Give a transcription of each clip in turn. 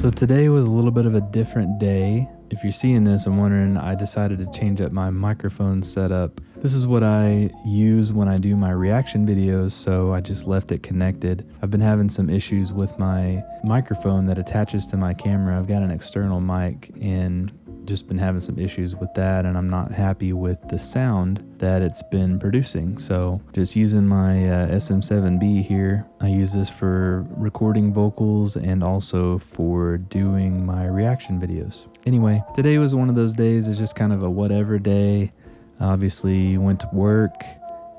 So today was a little bit of a different day. If you're seeing this and wondering, I decided to change up my microphone setup. This is what I use when I do my reaction videos, so I just left it connected. I've been having some issues with my microphone that attaches to my camera. I've got an external mic and just been having some issues with that, and I'm not happy with the sound that it's been producing. So just using my SM7B here. I use this for recording vocals and also for doing my reaction videos. Anyway, today was one of those days. It's just kind of a whatever day. Obviously went to work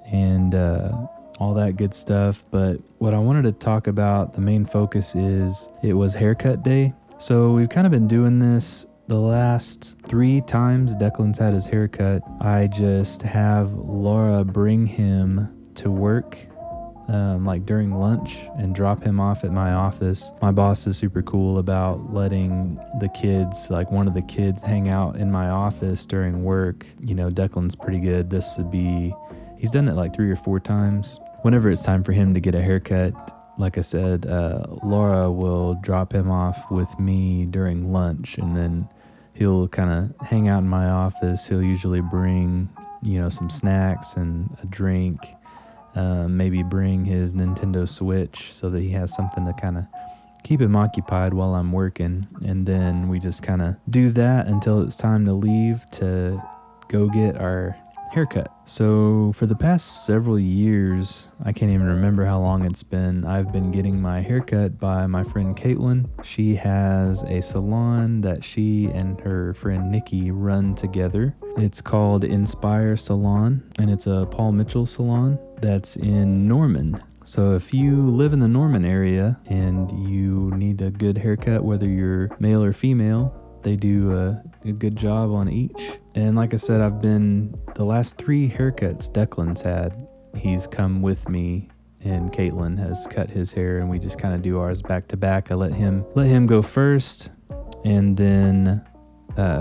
and all that good stuff. But what I wanted to talk about, the main focus is it was haircut day. So we've kind of been doing this the last 3 times Declan's had his haircut. I just have Laura bring him to work like during lunch and drop him off at my office. My boss is super cool about letting the kids, like one of the kids, hang out in my office during work. You know, Declan's pretty good. He's done it like 3 or 4 times. Whenever it's time for him to get a haircut, like I said, Laura will drop him off with me during lunch, and then he'll kind of hang out in my office. He'll usually bring, some snacks and a drink. Maybe bring his Nintendo Switch so that he has something to kind of keep him occupied while I'm working. And then we just kind of do that until it's time to leave to go get our haircut. So for the past several years, I can't even remember how long it's been, I've been getting my haircut by my friend Caitlin. She has a salon that she and her friend Nikki run together. It's called Inspire Salon, and it's a Paul Mitchell salon that's in Norman. So if you live in the Norman area and you need a good haircut, whether you're male or female, they do a good job on each. And like I said, the last 3 haircuts Declan's had, he's come with me and Caitlin has cut his hair, and we just kind of do ours back to back. I let him go first, and then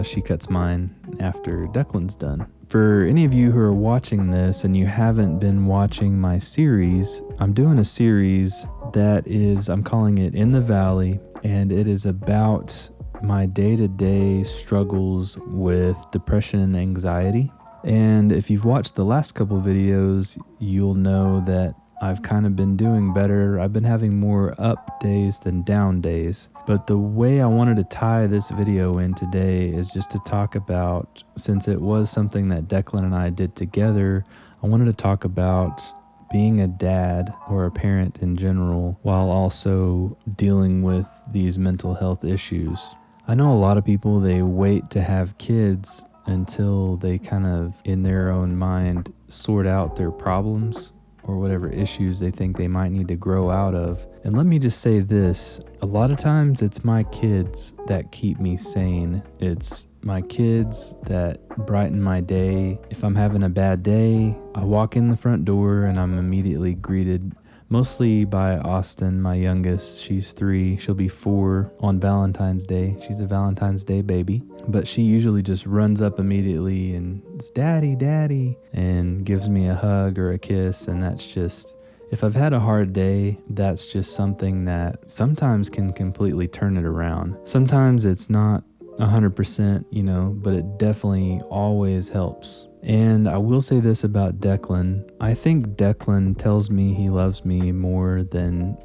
she cuts mine after Declan's done. For any of you who are watching this and you haven't been watching my series, I'm doing a series that I'm calling it In the Valley, and it is about my day-to-day struggles with depression and anxiety. And if you've watched the last couple videos, you'll know that I've kind of been doing better. I've been having more up days than down days. But the way I wanted to tie this video in today is just to talk about, since it was something that Declan and I did together, I wanted to talk about being a dad or a parent in general while also dealing with these mental health issues. I know a lot of people, they wait to have kids until they kind of, in their own mind, sort out their problems or whatever issues they think they might need to grow out of. And let me just say this, a lot of times it's my kids that keep me sane. It's my kids that brighten my day. If I'm having a bad day, I walk in the front door and I'm immediately greeted mostly by Austin, my youngest. She's 3. She'll be 4 on Valentine's Day. She's a Valentine's Day baby. But she usually just runs up immediately and it's daddy, daddy, and gives me a hug or a kiss. And that's just, if I've had a hard day, that's just something that sometimes can completely turn it around. Sometimes it's not 100%, but it definitely always helps. And I will say this about Declan. I think Declan tells me he loves me more than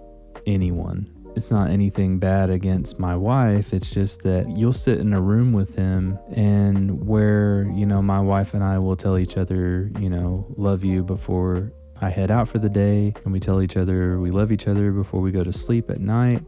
anyone. It's not anything bad against my wife. It's just that you'll sit in a room with him and where, my wife and I will tell each other, love you before I head out for the day. And we tell each other we love each other before we go to sleep at night.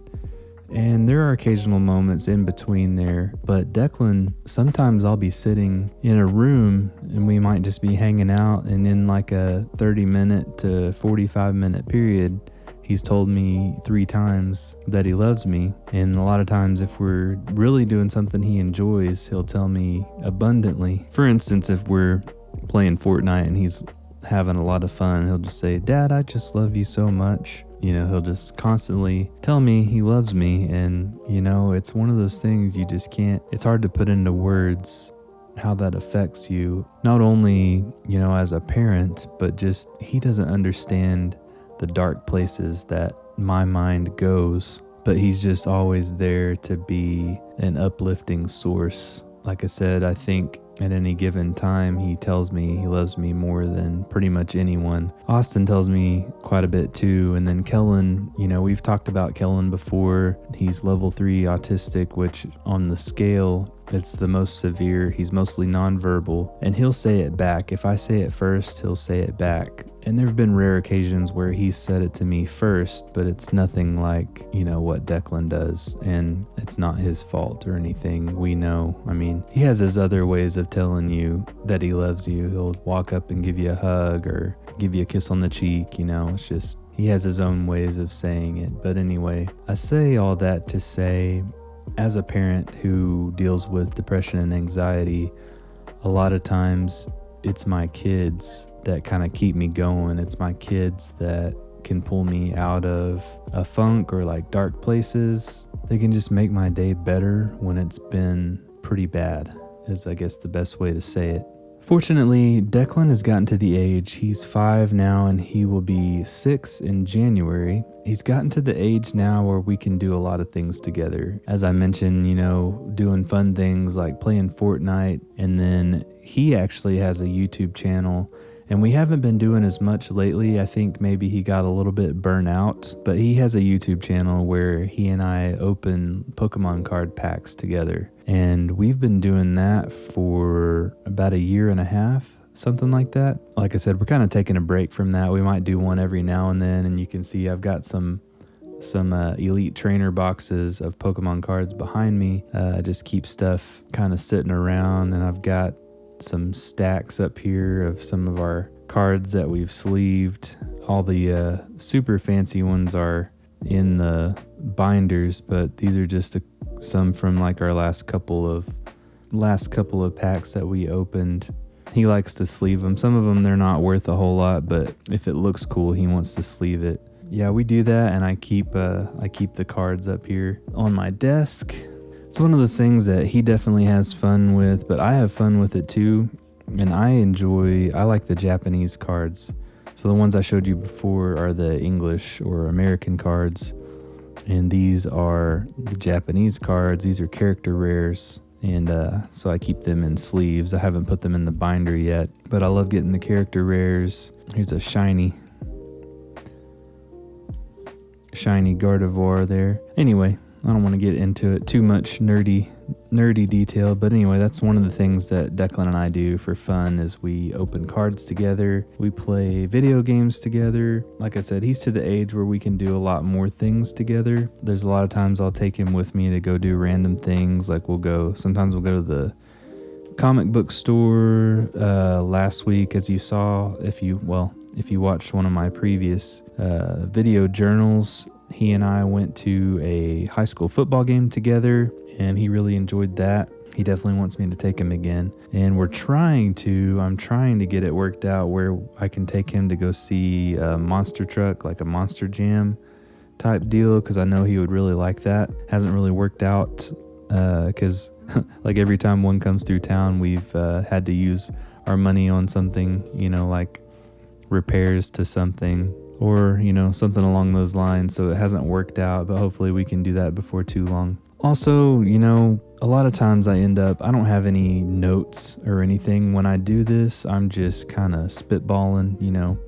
And there are occasional moments in between there, but Declan, sometimes I'll be sitting in a room and we might just be hanging out, and in like a 30-minute to 45-minute period, he's told me 3 times that he loves me. And a lot of times if we're really doing something he enjoys, he'll tell me abundantly. For instance, if we're playing Fortnite and he's having a lot of fun, he'll just say, "Dad, I just love you so much." He'll just constantly tell me he loves me. And, it's one of those things you just can't, it's hard to put into words how that affects you. Not only, as a parent, but just he doesn't understand the dark places that my mind goes but he's just always there to be an uplifting source. Like I said, I think at any given time, he tells me he loves me more than pretty much anyone. Austin tells me quite a bit too. And then Kellen, we've talked about Kellen before. He's level 3 autistic, which on the scale, it's the most severe. He's mostly nonverbal, and he'll say it back. If I say it first, he'll say it back. And there have been rare occasions where he said it to me first, but it's nothing like, what Declan does. And it's not his fault or anything. We know. I mean, he has his other ways of telling you that he loves you. He'll walk up and give you a hug or give you a kiss on the cheek. It's just, he has his own ways of saying it. But anyway, I say all that to say, as a parent who deals with depression and anxiety, a lot of times it's my kids that kind of keep me going. It's my kids that can pull me out of a funk or like dark places. They can just make my day better when it's been pretty bad, is I guess the best way to say it. Fortunately, Declan has gotten to the age, he's 5 now and he will be 6 in January. He's gotten to the age now where we can do a lot of things together. As I mentioned, doing fun things like playing Fortnite, and then he actually has a YouTube channel. And we haven't been doing as much lately. I think maybe he got a little bit burnt out, but he has a YouTube channel where he and I open Pokemon card packs together. And we've been doing that for about a year and a half, something like that. Like I said, we're kind of taking a break from that. We might do one every now and then. And you can see I've got some elite trainer boxes of Pokemon cards behind me. I just keep stuff kind of sitting around, and I've got some stacks up here of some of our cards that we've sleeved. All the super fancy ones are in the binders, but these are just some from like our last couple of packs that we opened. He likes to sleeve them. Some of them, they're not worth a whole lot, but if it looks cool, he wants to sleeve it. Yeah, we do that, and I keep the cards up here on my desk. It's one of those things that he definitely has fun with, but I have fun with it too. And I like the Japanese cards. So the ones I showed you before are the English or American cards. And these are the Japanese cards. These are character rares. And so I keep them in sleeves. I haven't put them in the binder yet, but I love getting the character rares. Here's a shiny Gardevoir there. Anyway, I don't want to get into it too much nerdy detail, but anyway, that's one of the things that Declan and I do for fun is we open cards together. We play video games together. Like I said, he's to the age where we can do a lot more things together. There's a lot of times I'll take him with me to go do random things. Like sometimes we'll go to the comic book store. Last week, as you saw, if you watched one of my previous video journals, he and I went to a high school football game together, and he really enjoyed that. He definitely wants me to take him again. And I'm trying to get it worked out where I can take him to go see a monster truck, like a Monster Jam type deal, because I know he would really like that. Hasn't really worked out because like every time one comes through town, we've had to use our money on something, like repairs to something, or something along those lines. So it hasn't worked out, but hopefully we can do that before too long. Also, a lot of times I don't have any notes or anything when I do this. I'm just kind of spitballing,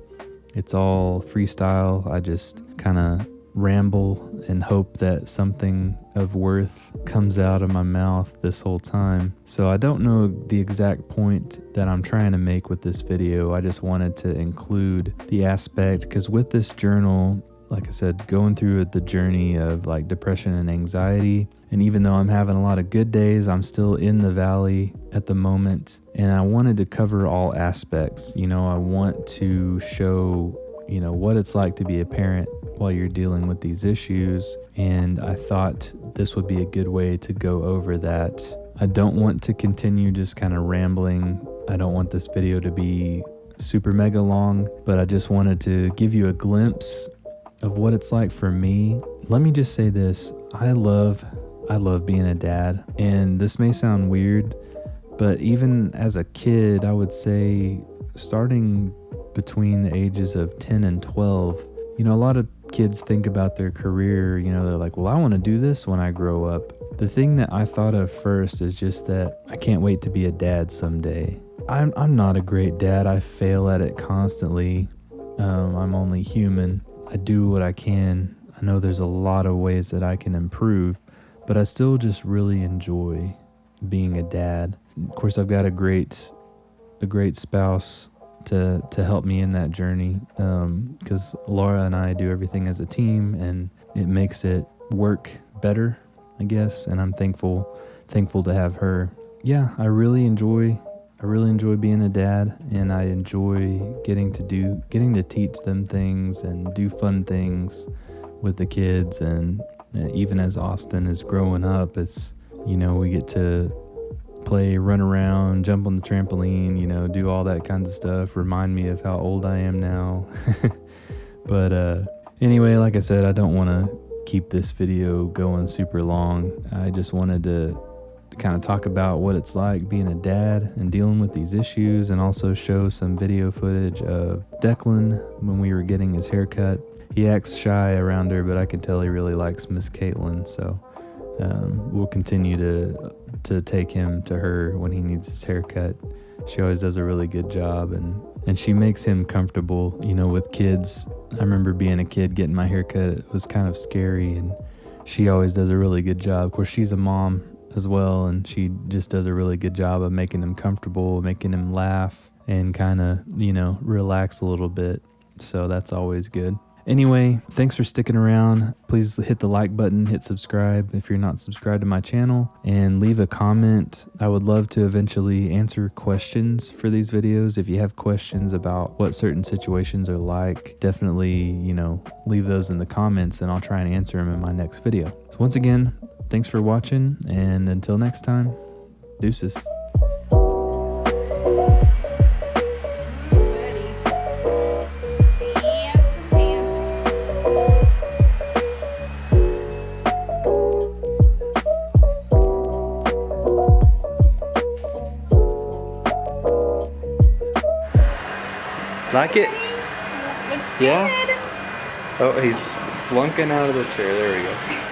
it's all freestyle. I just kind of ramble and hope that something of worth comes out of my mouth this whole time. So I don't know the exact point that I'm trying to make with this video. I just wanted to include the aspect, because with this journal, like I said, going through the journey of like depression and anxiety, and even though I'm having a lot of good days, I'm still in the valley at the moment, and I wanted to cover all aspects. I want to show what it's like to be a parent while you're dealing with these issues. And I thought this would be a good way to go over that. I don't want to continue just kind of rambling. I don't want this video to be super mega long, but I just wanted to give you a glimpse of what it's like for me. Let me just say this. I love being a dad. And this may sound weird, but even as a kid, I would say starting between the ages of 10 and 12, a lot of kids think about their career, you know, they're like, well, I want to do this when I grow up. The thing that I thought of first is just that I can't wait to be a dad someday. I'm not a great dad. I fail at it constantly. I'm only human. I do what I can. I know there's a lot of ways that I can improve, but I still just really enjoy being a dad. Of course, I've got a great spouse to help me in that journey, because Laura and I do everything as a team, and it makes it work better, I guess, and I'm thankful to have her. Yeah, I really enjoy being a dad, and I enjoy getting to teach them things and do fun things with the kids. And even as Austin is growing up, it's, you know, we get to play, run around, jump on the trampoline, you know, do all that kinds of stuff. Remind me of how old I am now. But anyway, like I said, I don't want to keep this video going super long. I just wanted to kind of talk about what it's like being a dad and dealing with these issues, and also show some video footage of Declan when we were getting his haircut. He acts shy around her, but I can tell he really likes Miss Caitlin, so we'll continue to take him to her when he needs his haircut. She always does a really good job, and she makes him comfortable, you know, with kids. I remember being a kid getting my haircut. It was kind of scary, and she always does a really good job. Of course, she's a mom as well, and she just does a really good job of making him comfortable, making him laugh, and kind of, you know, relax a little bit. So that's always good. Anyway, thanks for sticking around. Please hit the like button, hit subscribe if you're not subscribed to my channel, and leave a comment. I would love to eventually answer questions for these videos. If you have questions about what certain situations are like, definitely, you know, leave those in the comments, and I'll try and answer them in my next video. So once again, thanks for watching, and until next time, deuces. Like it? Looks good. Yeah? Oh, he's slunking out of the chair. There we go.